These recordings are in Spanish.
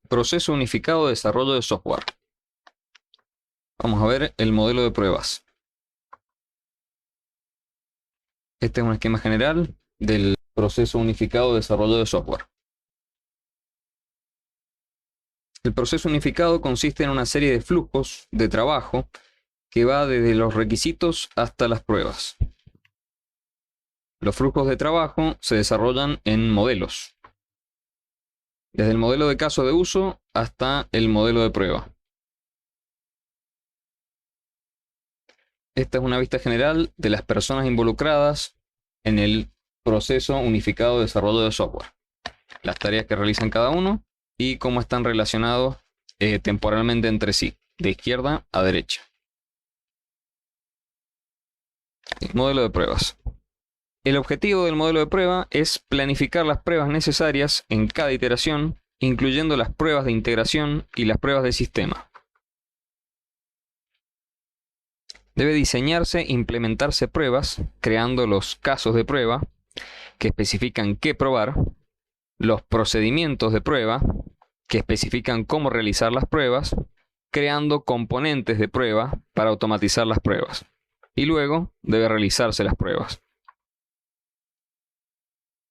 Proceso unificado de desarrollo de software. Vamos a ver el modelo de pruebas. Este es un esquema general del proceso unificado de desarrollo de software. El proceso unificado consiste en una serie de flujos de trabajo que va desde los requisitos hasta las pruebas. Los flujos de trabajo se desarrollan en modelos, desde el modelo de caso de uso hasta el modelo de prueba. Esta es una vista general de las personas involucradas en el proceso unificado de desarrollo de software, las tareas que realizan cada uno y cómo están relacionados temporalmente entre sí, de izquierda a derecha. Modelo de pruebas. El objetivo del modelo de prueba es planificar las pruebas necesarias en cada iteración, incluyendo las pruebas de integración y las pruebas de sistema. Debe diseñarse e implementarse pruebas, creando los casos de prueba, que especifican qué probar, los procedimientos de prueba, que especifican cómo realizar las pruebas, creando componentes de prueba para automatizar las pruebas. Y luego debe realizarse las pruebas.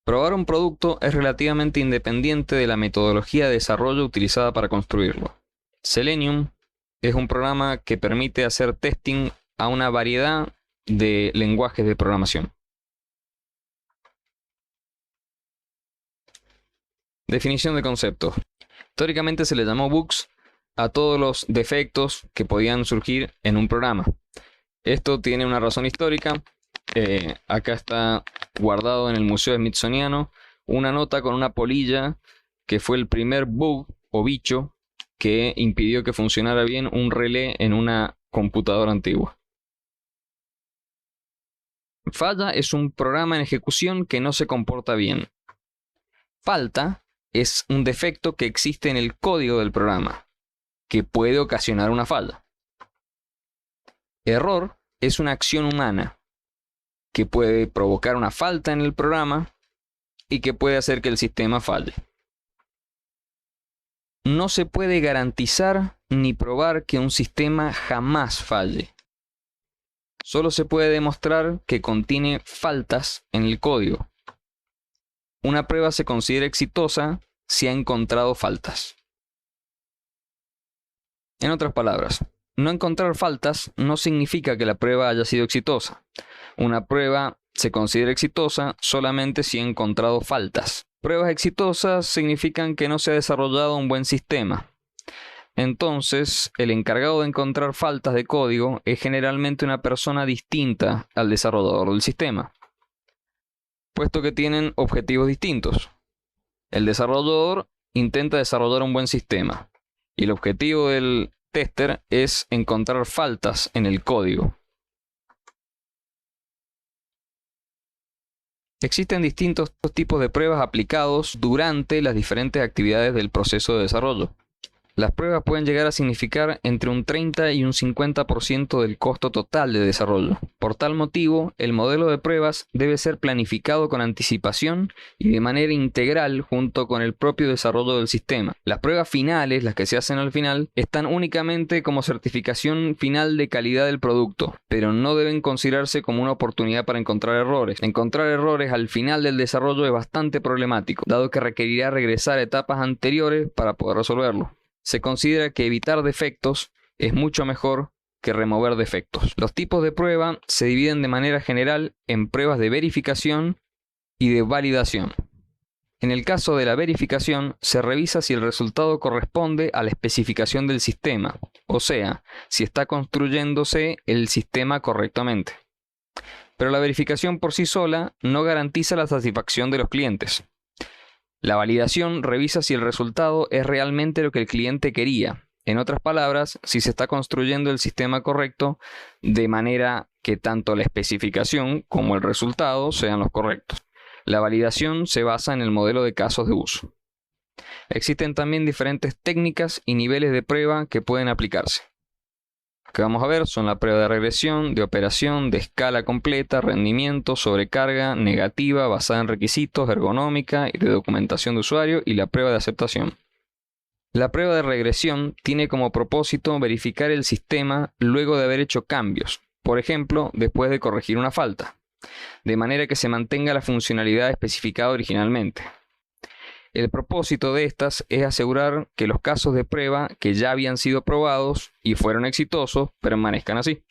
Probar un producto es relativamente independiente de la metodología de desarrollo utilizada para construirlo. Selenium es un programa que permite hacer testing a una variedad de lenguajes de programación. Definición de conceptos. Históricamente se le llamó bugs a todos los defectos que podían surgir en un programa. Esto tiene una razón histórica. Acá está guardado en el Museo Smithsoniano una nota con una polilla que fue el primer bug o bicho que impidió que funcionara bien un relé en una computadora antigua. Falla es un programa en ejecución que no se comporta bien. Falta es un defecto que existe en el código del programa, que puede ocasionar una falla. Error es una acción humana que puede provocar una falta en el programa y que puede hacer que el sistema falle. No se puede garantizar ni probar que un sistema jamás falle. Solo se puede demostrar que contiene faltas en el código. Una prueba se considera exitosa si ha encontrado faltas. En otras palabras, no encontrar faltas no significa que la prueba haya sido exitosa. Una prueba se considera exitosa solamente si ha encontrado faltas. Pruebas exitosas significan que no se ha desarrollado un buen sistema. Entonces, el encargado de encontrar faltas de código es generalmente una persona distinta al desarrollador del sistema, puesto que tienen objetivos distintos. El desarrollador intenta desarrollar un buen sistema y el objetivo del tester es encontrar faltas en el código. Existen distintos tipos de pruebas aplicados durante las diferentes actividades del proceso de desarrollo. Las pruebas pueden llegar a significar entre un 30 y un 50% del costo total de desarrollo. Por tal motivo, el modelo de pruebas debe ser planificado con anticipación y de manera integral junto con el propio desarrollo del sistema. Las pruebas finales, las que se hacen al final, están únicamente como certificación final de calidad del producto, pero no deben considerarse como una oportunidad para encontrar errores. Encontrar errores al final del desarrollo es bastante problemático, dado que requerirá regresar a etapas anteriores para poder resolverlo. Se considera que evitar defectos es mucho mejor que remover defectos. Los tipos de prueba se dividen de manera general en pruebas de verificación y de validación. En el caso de la verificación, se revisa si el resultado corresponde a la especificación del sistema, o sea, si está construyéndose el sistema correctamente. Pero la verificación por sí sola no garantiza la satisfacción de los clientes. La validación revisa si el resultado es realmente lo que el cliente quería. En otras palabras, si se está construyendo el sistema correcto de manera que tanto la especificación como el resultado sean los correctos. La validación se basa en el modelo de casos de uso. Existen también diferentes técnicas y niveles de prueba que pueden aplicarse. Lo que vamos a ver son la prueba de regresión, de operación, de escala completa, rendimiento, sobrecarga, negativa, basada en requisitos, ergonómica y de documentación de usuario y la prueba de aceptación. La prueba de regresión tiene como propósito verificar el sistema luego de haber hecho cambios, por ejemplo, después de corregir una falta, de manera que se mantenga la funcionalidad especificada originalmente. El propósito de estas es asegurar que los casos de prueba que ya habían sido probados y fueron exitosos permanezcan así.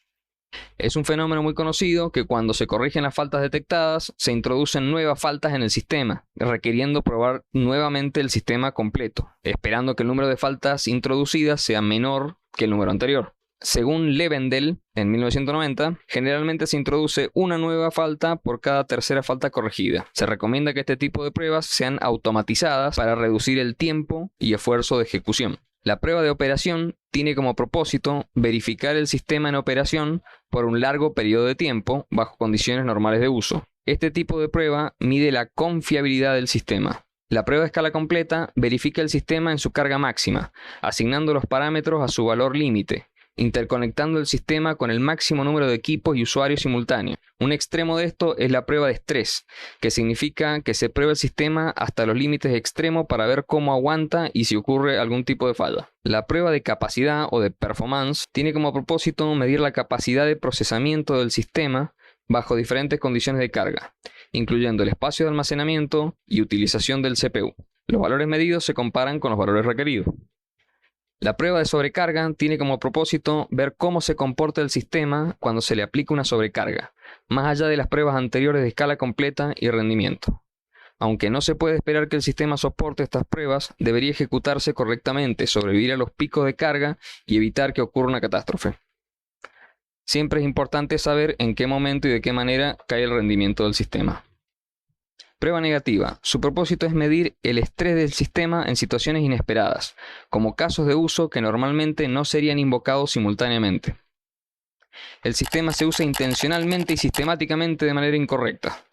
Es un fenómeno muy conocido que cuando se corrigen las faltas detectadas, se introducen nuevas faltas en el sistema, requiriendo probar nuevamente el sistema completo, esperando que el número de faltas introducidas sea menor que el número anterior. Según Levendel, en 1990, generalmente se introduce una nueva falta por cada tercera falta corregida. Se recomienda que este tipo de pruebas sean automatizadas para reducir el tiempo y esfuerzo de ejecución. La prueba de operación tiene como propósito verificar el sistema en operación por un largo periodo de tiempo bajo condiciones normales de uso. Este tipo de prueba mide la confiabilidad del sistema. La prueba de escala completa verifica el sistema en su carga máxima, asignando los parámetros a su valor límite, interconectando el sistema con el máximo número de equipos y usuarios simultáneos. Un extremo de esto es la prueba de estrés, que significa que se prueba el sistema hasta los límites extremos para ver cómo aguanta y si ocurre algún tipo de falla. La prueba de capacidad o de performance tiene como propósito medir la capacidad de procesamiento del sistema bajo diferentes condiciones de carga, incluyendo el espacio de almacenamiento y utilización del CPU. Los valores medidos se comparan con los valores requeridos. La prueba de sobrecarga tiene como propósito ver cómo se comporta el sistema cuando se le aplica una sobrecarga, más allá de las pruebas anteriores de escala completa y rendimiento. Aunque no se puede esperar que el sistema soporte estas pruebas, debería ejecutarse correctamente, sobrevivir a los picos de carga y evitar que ocurra una catástrofe. Siempre es importante saber en qué momento y de qué manera cae el rendimiento del sistema. Prueba negativa. Su propósito es medir el estrés del sistema en situaciones inesperadas, como casos de uso que normalmente no serían invocados simultáneamente. El sistema se usa intencionalmente y sistemáticamente de manera incorrecta,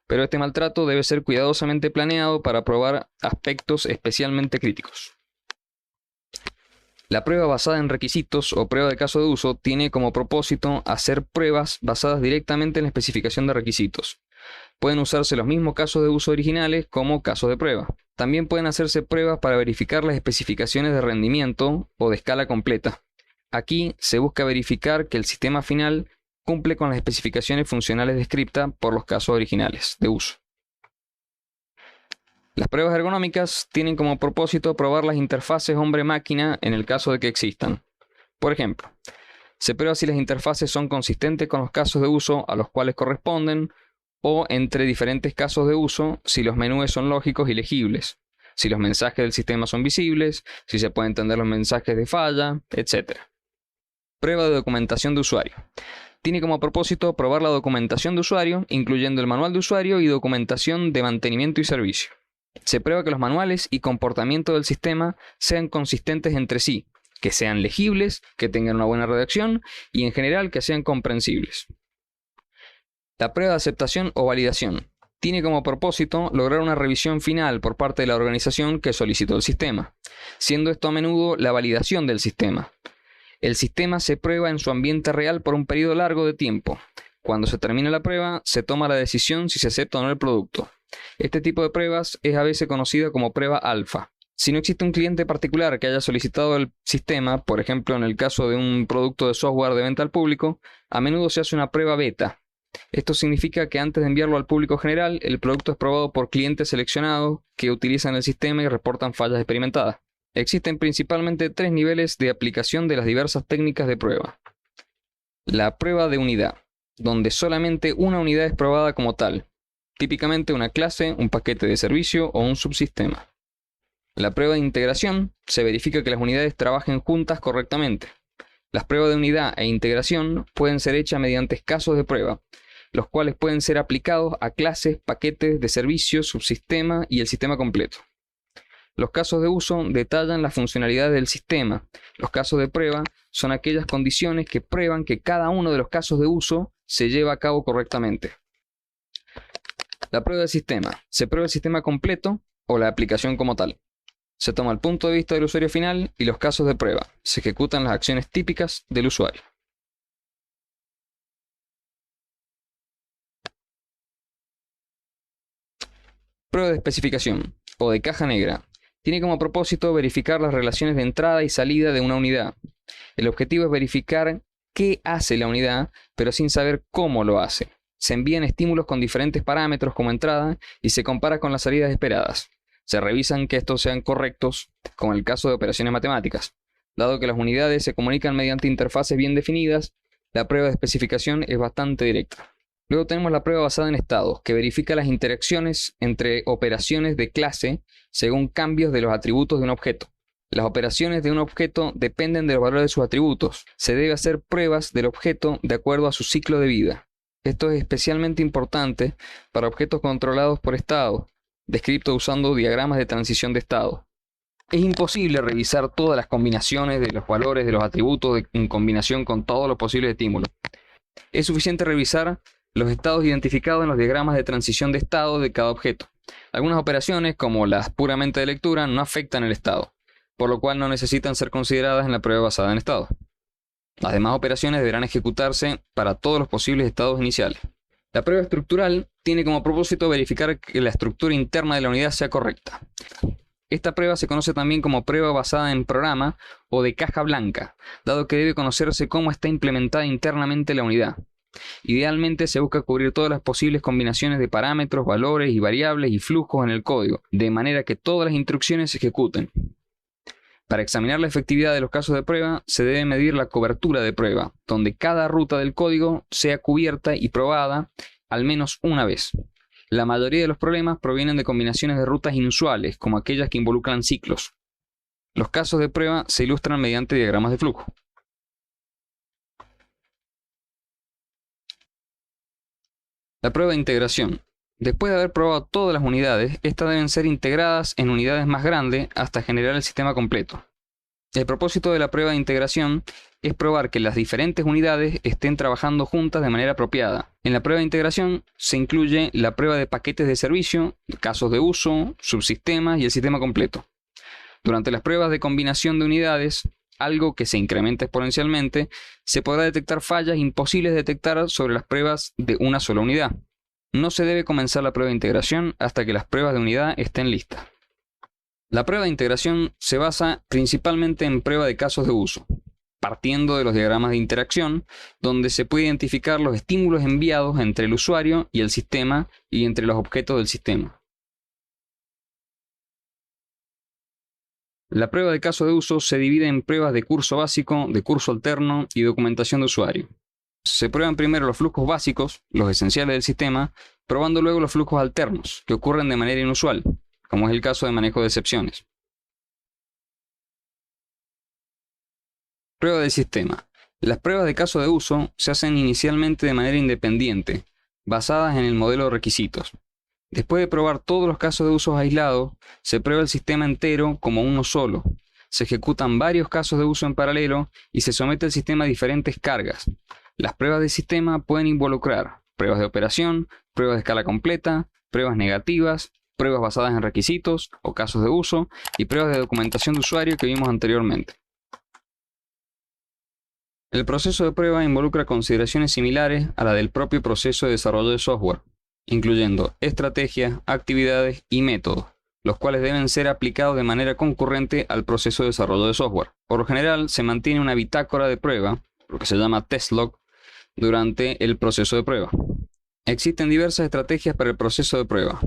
pero este maltrato debe ser cuidadosamente planeado para probar aspectos especialmente críticos. La prueba basada en requisitos o prueba de caso de uso tiene como propósito hacer pruebas basadas directamente en la especificación de requisitos. Pueden usarse los mismos casos de uso originales como casos de prueba. También pueden hacerse pruebas para verificar las especificaciones de rendimiento o de escala completa. Aquí se busca verificar que el sistema final cumple con las especificaciones funcionales descritas por los casos originales de uso. Las pruebas ergonómicas tienen como propósito probar las interfaces hombre-máquina en el caso de que existan. Por ejemplo, se prueba si las interfaces son consistentes con los casos de uso a los cuales corresponden, o entre diferentes casos de uso si los menús son lógicos y legibles, si los mensajes del sistema son visibles, si se pueden entender los mensajes de falla, etc. Prueba de documentación de usuario. Tiene como propósito probar la documentación de usuario, incluyendo el manual de usuario y documentación de mantenimiento y servicio. Se prueba que los manuales y comportamiento del sistema sean consistentes entre sí, que sean legibles, que tengan una buena redacción y en general que sean comprensibles. La prueba de aceptación o validación tiene como propósito lograr una revisión final por parte de la organización que solicitó el sistema, siendo esto a menudo la validación del sistema. El sistema se prueba en su ambiente real por un periodo largo de tiempo. Cuando se termina la prueba, se toma la decisión si se acepta o no el producto. Este tipo de pruebas es a veces conocida como prueba alfa. Si no existe un cliente particular que haya solicitado el sistema, por ejemplo en el caso de un producto de software de venta al público, a menudo se hace una prueba beta. Esto significa que antes de enviarlo al público general, el producto es probado por clientes seleccionados que utilizan el sistema y reportan fallas experimentadas. Existen principalmente 3 niveles de aplicación de las diversas técnicas de prueba. La prueba de unidad, donde solamente una unidad es probada como tal, típicamente una clase, un paquete de servicio o un subsistema. La prueba de integración se verifica que las unidades trabajen juntas correctamente. Las pruebas de unidad e integración pueden ser hechas mediante casos de prueba, los cuales pueden ser aplicados a clases, paquetes de servicios, subsistema y el sistema completo. Los casos de uso detallan las funcionalidades del sistema. Los casos de prueba son aquellas condiciones que prueban que cada uno de los casos de uso se lleva a cabo correctamente. La prueba del sistema. Se prueba el sistema completo o la aplicación como tal. Se toma el punto de vista del usuario final y los casos de prueba. Se ejecutan las acciones típicas del usuario. Prueba de especificación o de caja negra. Tiene como propósito verificar las relaciones de entrada y salida de una unidad. El objetivo es verificar qué hace la unidad, pero sin saber cómo lo hace. Se envían estímulos con diferentes parámetros como entrada y se compara con las salidas esperadas. Se revisan que estos sean correctos, como en el caso de operaciones matemáticas. Dado que las unidades se comunican mediante interfaces bien definidas, la prueba de especificación es bastante directa. Luego tenemos la prueba basada en estados, que verifica las interacciones entre operaciones de clase según cambios de los atributos de un objeto. Las operaciones de un objeto dependen de los valores de sus atributos. Se debe hacer pruebas del objeto de acuerdo a su ciclo de vida. Esto es especialmente importante para objetos controlados por estado, descrito usando diagramas de transición de estado. Es imposible revisar todas las combinaciones de los valores de los atributos en combinación con todos los posibles estímulos. Es suficiente revisar los estados identificados en los diagramas de transición de estado de cada objeto. Algunas operaciones, como las puramente de lectura, no afectan el estado, por lo cual no necesitan ser consideradas en la prueba basada en estado. Las demás operaciones deberán ejecutarse para todos los posibles estados iniciales. La prueba estructural tiene como propósito verificar que la estructura interna de la unidad sea correcta. Esta prueba se conoce también como prueba basada en programa o de caja blanca, dado que debe conocerse cómo está implementada internamente la unidad. Idealmente se busca cubrir todas las posibles combinaciones de parámetros, valores y variables y flujos en el código, de manera que todas las instrucciones se ejecuten. Para examinar la efectividad de los casos de prueba, se debe medir la cobertura de prueba, donde cada ruta del código sea cubierta y probada al menos una vez. La mayoría de los problemas provienen de combinaciones de rutas inusuales, como aquellas que involucran ciclos. Los casos de prueba se ilustran mediante diagramas de flujo. La prueba de integración. Después de haber probado todas las unidades, estas deben ser integradas en unidades más grandes hasta generar el sistema completo. El propósito de la prueba de integración es probar que las diferentes unidades estén trabajando juntas de manera apropiada. En la prueba de integración se incluye la prueba de paquetes de servicio, casos de uso, subsistemas y el sistema completo. Durante las pruebas de combinación de unidades, algo que se incrementa exponencialmente, se podrá detectar fallas imposibles de detectar sobre las pruebas de una sola unidad. No se debe comenzar la prueba de integración hasta que las pruebas de unidad estén listas. La prueba de integración se basa principalmente en prueba de casos de uso, partiendo de los diagramas de interacción, donde se puede identificar los estímulos enviados entre el usuario y el sistema y entre los objetos del sistema. La prueba de caso de uso se divide en pruebas de curso básico, de curso alterno y documentación de usuario. Se prueban primero los flujos básicos, los esenciales del sistema, probando luego los flujos alternos, que ocurren de manera inusual, como es el caso de manejo de excepciones. Prueba del sistema. Las pruebas de caso de uso se hacen inicialmente de manera independiente, basadas en el modelo de requisitos. Después de probar todos los casos de uso aislados, se prueba el sistema entero como uno solo. Se ejecutan varios casos de uso en paralelo y se somete el sistema a diferentes cargas. Las pruebas de sistema pueden involucrar pruebas de operación, pruebas de escala completa, pruebas negativas, pruebas basadas en requisitos o casos de uso y pruebas de documentación de usuario que vimos anteriormente. El proceso de prueba involucra consideraciones similares a la del propio proceso de desarrollo de software, incluyendo estrategias, actividades y métodos, los cuales deben ser aplicados de manera concurrente al proceso de desarrollo de software. Por lo general, se mantiene una bitácora de prueba, lo que se llama test log, durante el proceso de prueba. Existen diversas estrategias para el proceso de prueba.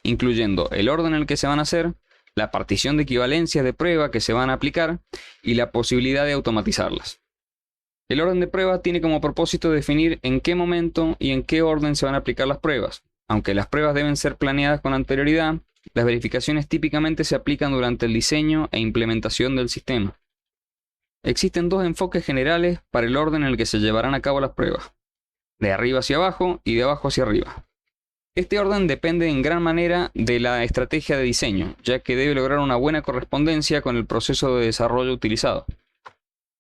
Incluyendo el orden en el que se van a hacer, la partición de equivalencias de prueba que se van a aplicar y la posibilidad de automatizarlas. El orden de prueba tiene como propósito definir en qué momento y en qué orden se van a aplicar las pruebas. Aunque las pruebas deben ser planeadas con anterioridad, las verificaciones típicamente se aplican durante el diseño e implementación del sistema. Existen dos enfoques generales para el orden en el que se llevarán a cabo las pruebas: de arriba hacia abajo y de abajo hacia arriba. Este orden depende en gran manera de la estrategia de diseño, ya que debe lograr una buena correspondencia con el proceso de desarrollo utilizado.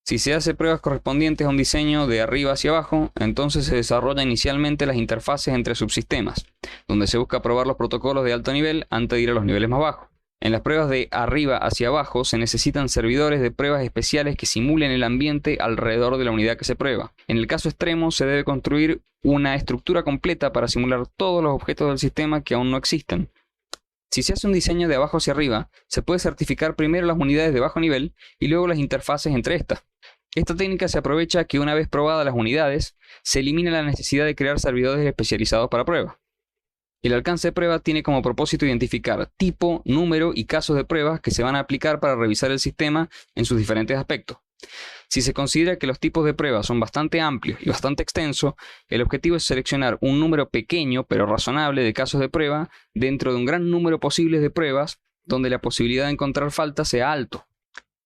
Si se hace pruebas correspondientes a un diseño de arriba hacia abajo, entonces se desarrollan inicialmente las interfaces entre subsistemas, donde se busca probar los protocolos de alto nivel antes de ir a los niveles más bajos. En las pruebas de arriba hacia abajo se necesitan servidores de pruebas especiales que simulen el ambiente alrededor de la unidad que se prueba. En el caso extremo se debe construir una estructura completa para simular todos los objetos del sistema que aún no existen. Si se hace un diseño de abajo hacia arriba, se puede certificar primero las unidades de bajo nivel y luego las interfaces entre estas. Esta técnica se aprovecha que una vez probadas las unidades, se elimina la necesidad de crear servidores especializados para pruebas. El alcance de prueba tiene como propósito identificar tipo, número y casos de pruebas que se van a aplicar para revisar el sistema en sus diferentes aspectos. Si se considera que los tipos de pruebas son bastante amplios y bastante extensos, el objetivo es seleccionar un número pequeño pero razonable de casos de prueba dentro de un gran número posible de pruebas donde la posibilidad de encontrar faltas sea alto.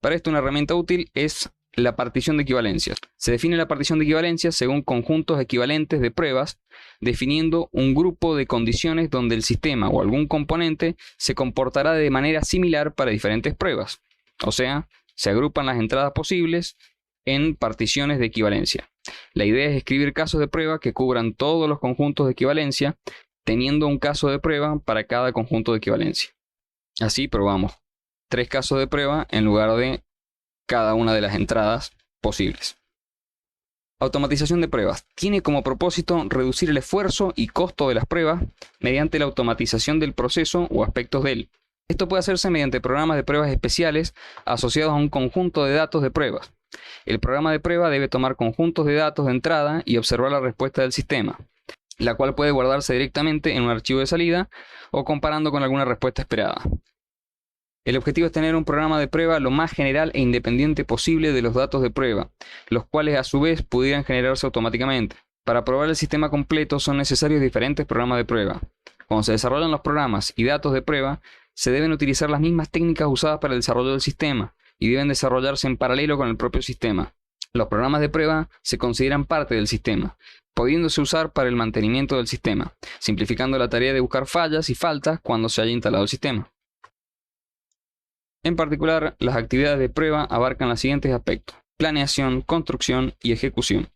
Para esto una herramienta útil es la partición de equivalencias. Se define la partición de equivalencias según conjuntos equivalentes de pruebas, definiendo un grupo de condiciones donde el sistema o algún componente se comportará de manera similar para diferentes pruebas. O sea, se agrupan las entradas posibles en particiones de equivalencia. La idea es escribir casos de prueba que cubran todos los conjuntos de equivalencia, teniendo un caso de prueba para cada conjunto de equivalencia. Así probamos 3 casos de prueba en lugar de cada una de las entradas posibles. Automatización de pruebas. Tiene como propósito reducir el esfuerzo y costo de las pruebas mediante la automatización del proceso o aspectos de él. Esto puede hacerse mediante programas de pruebas especiales asociados a un conjunto de datos de pruebas. El programa de prueba debe tomar conjuntos de datos de entrada y observar la respuesta del sistema, la cual puede guardarse directamente en un archivo de salida o comparando con alguna respuesta esperada. El objetivo es tener un programa de prueba lo más general e independiente posible de los datos de prueba, los cuales a su vez pudieran generarse automáticamente. Para probar el sistema completo son necesarios diferentes programas de prueba. Cuando se desarrollan los programas y datos de prueba, se deben utilizar las mismas técnicas usadas para el desarrollo del sistema y deben desarrollarse en paralelo con el propio sistema. Los programas de prueba se consideran parte del sistema, pudiéndose usar para el mantenimiento del sistema, simplificando la tarea de buscar fallas y faltas cuando se haya instalado el sistema. En particular, las actividades de prueba abarcan los siguientes aspectos: planeación, construcción y ejecución.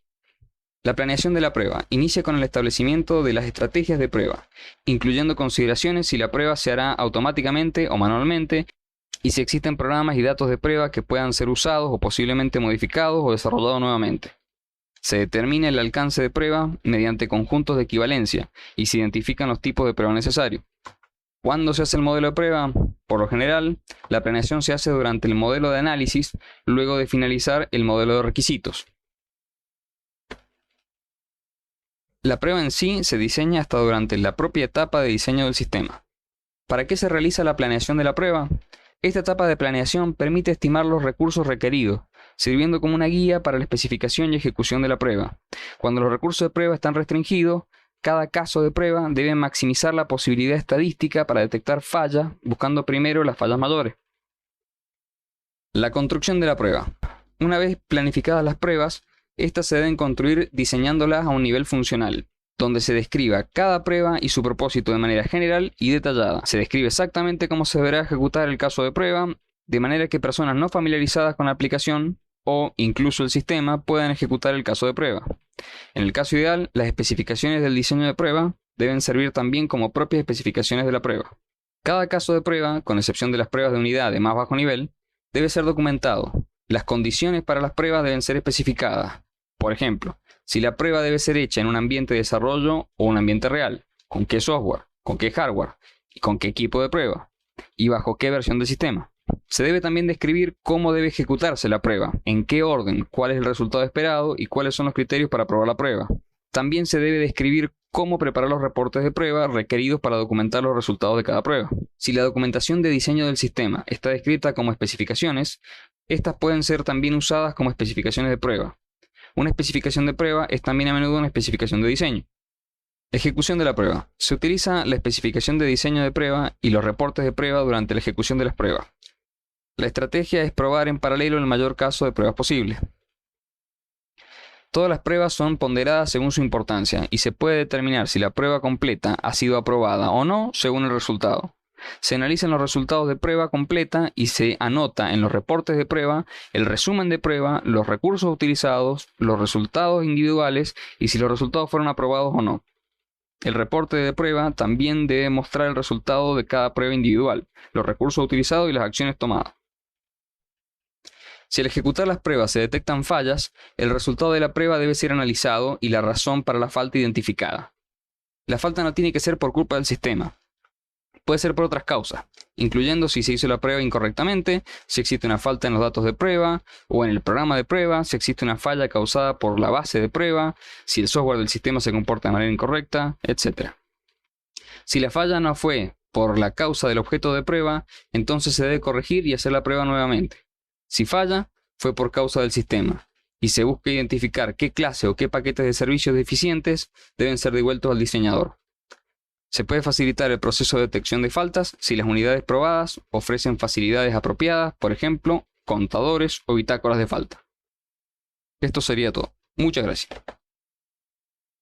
La planeación de la prueba inicia con el establecimiento de las estrategias de prueba, incluyendo consideraciones si la prueba se hará automáticamente o manualmente y si existen programas y datos de prueba que puedan ser usados o posiblemente modificados o desarrollados nuevamente. Se determina el alcance de prueba mediante conjuntos de equivalencia y se identifican los tipos de prueba necesarios. ¿Cuándo se hace el modelo de prueba? Por lo general, la planeación se hace durante el modelo de análisis, luego de finalizar el modelo de requisitos. La prueba en sí se diseña hasta durante la propia etapa de diseño del sistema. ¿Para qué se realiza la planeación de la prueba? Esta etapa de planeación permite estimar los recursos requeridos, sirviendo como una guía para la especificación y ejecución de la prueba. Cuando los recursos de prueba están restringidos, cada caso de prueba debe maximizar la posibilidad estadística para detectar fallas, buscando primero las fallas mayores. La construcción de la prueba. Una vez planificadas las pruebas, estas se deben construir diseñándolas a un nivel funcional, donde se describa cada prueba y su propósito de manera general y detallada. Se describe exactamente cómo se deberá ejecutar el caso de prueba, de manera que personas no familiarizadas con la aplicación o incluso el sistema puedan ejecutar el caso de prueba. En el caso ideal, las especificaciones del diseño de prueba deben servir también como propias especificaciones de la prueba. Cada caso de prueba, con excepción de las pruebas de unidad de más bajo nivel, debe ser documentado. Las condiciones para las pruebas deben ser especificadas. Por ejemplo, si la prueba debe ser hecha en un ambiente de desarrollo o un ambiente real, con qué software, con qué hardware y con qué equipo de prueba, y bajo qué versión del sistema. Se debe también describir cómo debe ejecutarse la prueba, en qué orden, cuál es el resultado esperado y cuáles son los criterios para aprobar la prueba. También se debe describir cómo preparar los reportes de prueba requeridos para documentar los resultados de cada prueba. Si la documentación de diseño del sistema está descrita como especificaciones, estas pueden ser también usadas como especificaciones de prueba. Una especificación de prueba es también a menudo una especificación de diseño. Ejecución de la prueba. Se utiliza la especificación de diseño de prueba y los reportes de prueba durante la ejecución de las pruebas. La estrategia es probar en paralelo el mayor caso de pruebas posible. Todas las pruebas son ponderadas según su importancia y se puede determinar si la prueba completa ha sido aprobada o no según el resultado. Se analizan los resultados de prueba completa y se anota en los reportes de prueba el resumen de prueba, los recursos utilizados, los resultados individuales y si los resultados fueron aprobados o no. El reporte de prueba también debe mostrar el resultado de cada prueba individual, los recursos utilizados y las acciones tomadas. Si al ejecutar las pruebas se detectan fallas, el resultado de la prueba debe ser analizado y la razón para la falta identificada. La falta no tiene que ser por culpa del sistema. Puede ser por otras causas, incluyendo si se hizo la prueba incorrectamente, si existe una falta en los datos de prueba o en el programa de prueba, si existe una falla causada por la base de prueba, si el software del sistema se comporta de manera incorrecta, etc. Si la falla no fue por la causa del objeto de prueba, entonces se debe corregir y hacer la prueba nuevamente. Si falla, fue por causa del sistema, y se busca identificar qué clase o qué paquetes de servicios deficientes deben ser devueltos al diseñador. Se puede facilitar el proceso de detección de faltas si las unidades probadas ofrecen facilidades apropiadas, por ejemplo, contadores o bitácoras de falta. Esto sería todo. Muchas gracias.